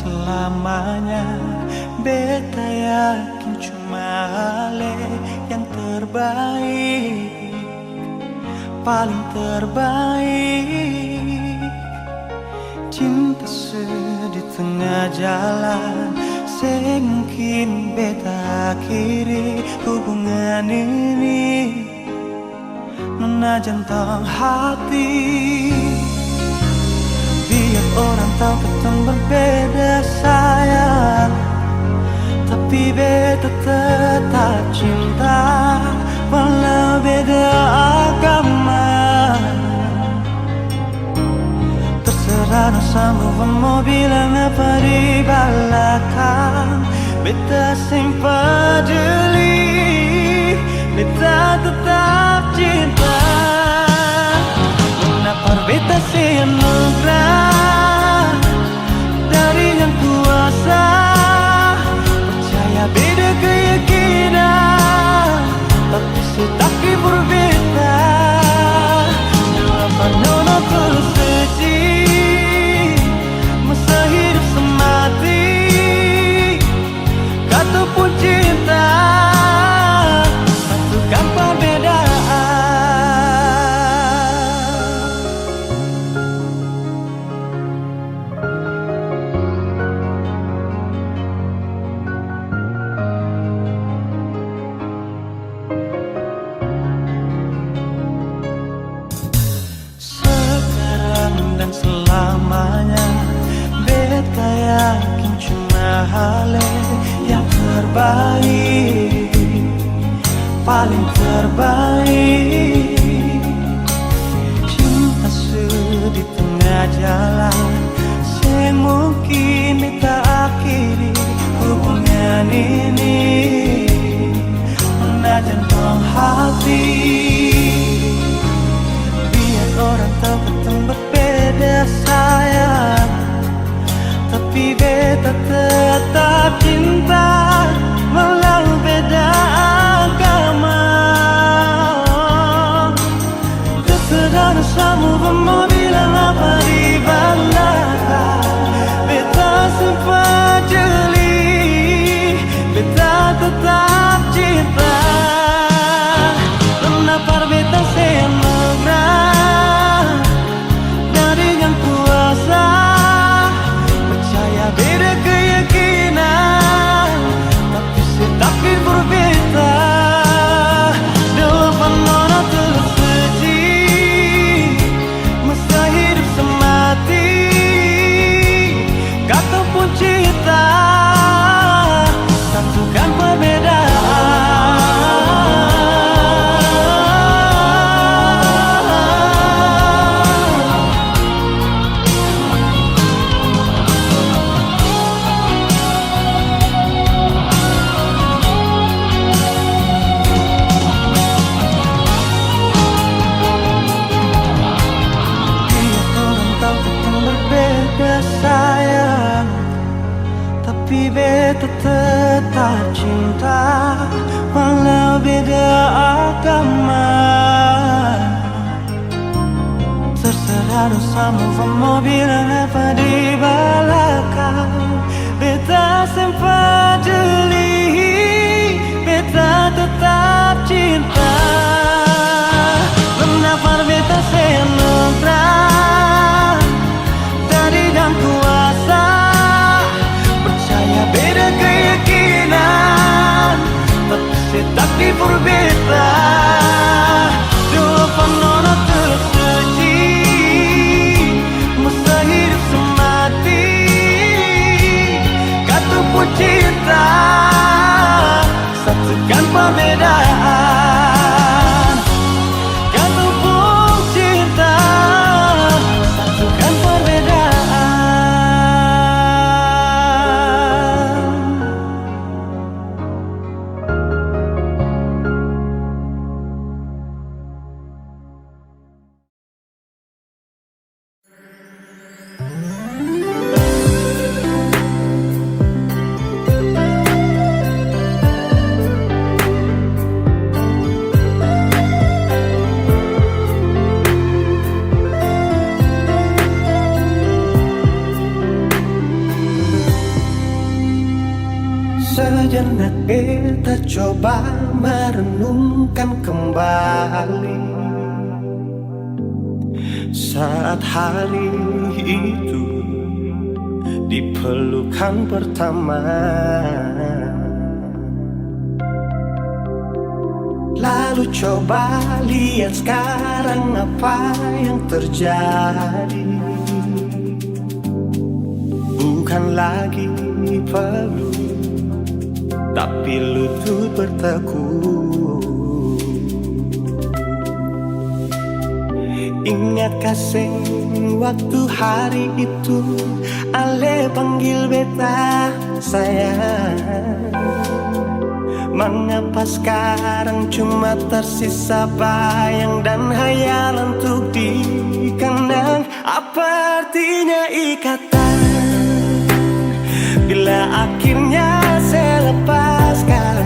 selamanya. Beta yakin cuma Ale yang terbaik, paling terbaik. Cinta di tengah jalan, semungkin beta akhiri hubungan ini. Menajan tong hati, biar orang tahu kita berbeda sayang, tapi beta tetap cinta walau beda agama. Terserah sama mau bilang apa di belakang, beta simpan peduli, beta tetap cinta. Kenapa beta anugerah dari yang kuasa, percaya beda keyakinan, tapi setaki berbeda. Kenapa nono tulus suci, masa hidup semati, kata pun cinta, satukan perbedaan. Selamanya beta yakin cuma Ale yang terbaik, paling terbaik. Cinta di tengah jalan, semungkin beta akhiri hubungan ini. Menajan tong hati, biar orang tahu kita berbeda sayang, tapi beta tetap cinta walau beda agama. Terserah sama mau bilang apa di belakang, beta sempat jeli, beta tetap cinta. Kenapa beta semoga dari yang kuasa, percaya beda keyakinan, tapi setaki berbeda. Depan nono tulus suci, masa hidup semati, kata pun cinta, satukan perbedaan. Sayang, tapi beta tetap cinta walau beda agama. Terserah sama mau bilang apa di belakang, beta sempat jeli, beta tetap cinta. Kenapa beta senugrah dari yang kuasa, percaya beda keyakinan, tapi setaki berbeda. Depan nono tulus suci, masa hidup semati, kata pun cinta, satukan perbedaan. Kata pun cinta, satukan perbedaan. Beta coba merenungkan kembali saat hari itu di pelukan pertama. Lalu coba lihat sekarang apa yang terjadi. Bukan lagi peluk, tapi lutut bertekuk. Ingat kasih waktu hari itu Ale panggil beta sayang. Mengapa sekarang cuma tersisa bayang dan hayalan untuk dikenang? Apa artinya ikatan bila akhirnya saya lepaskan?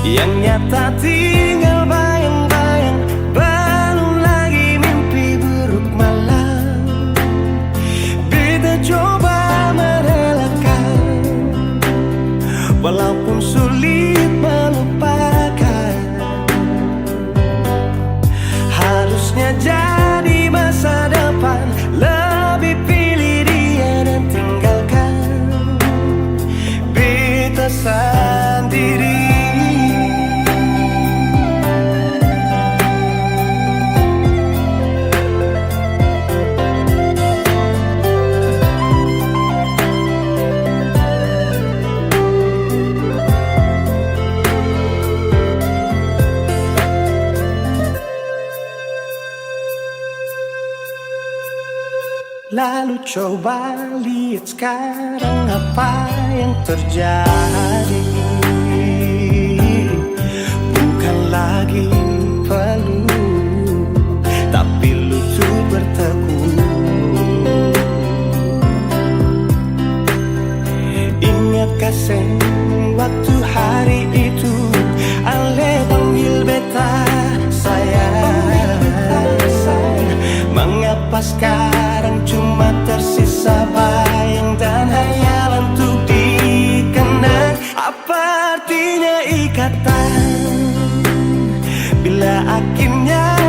Yang nyata tinggal bayang-bayang, belum lagi mimpi buruk malam. Beta coba merelakan, walaupun sulit melupakan. Harusnya jadi masa depan, lebih pilih dia dan tinggalkan beta sendiri. Lalu coba lihat sekarang apa yang terjadi. Bukan lagi peluk, tapi lutut bertekuk. Ingat kasih waktu hari itu Ale panggil beta sayang. Mengapa sekarang cuma tersisa bayang dan hayalan untuk dikenang? Apa artinya ikatan bila akhirnya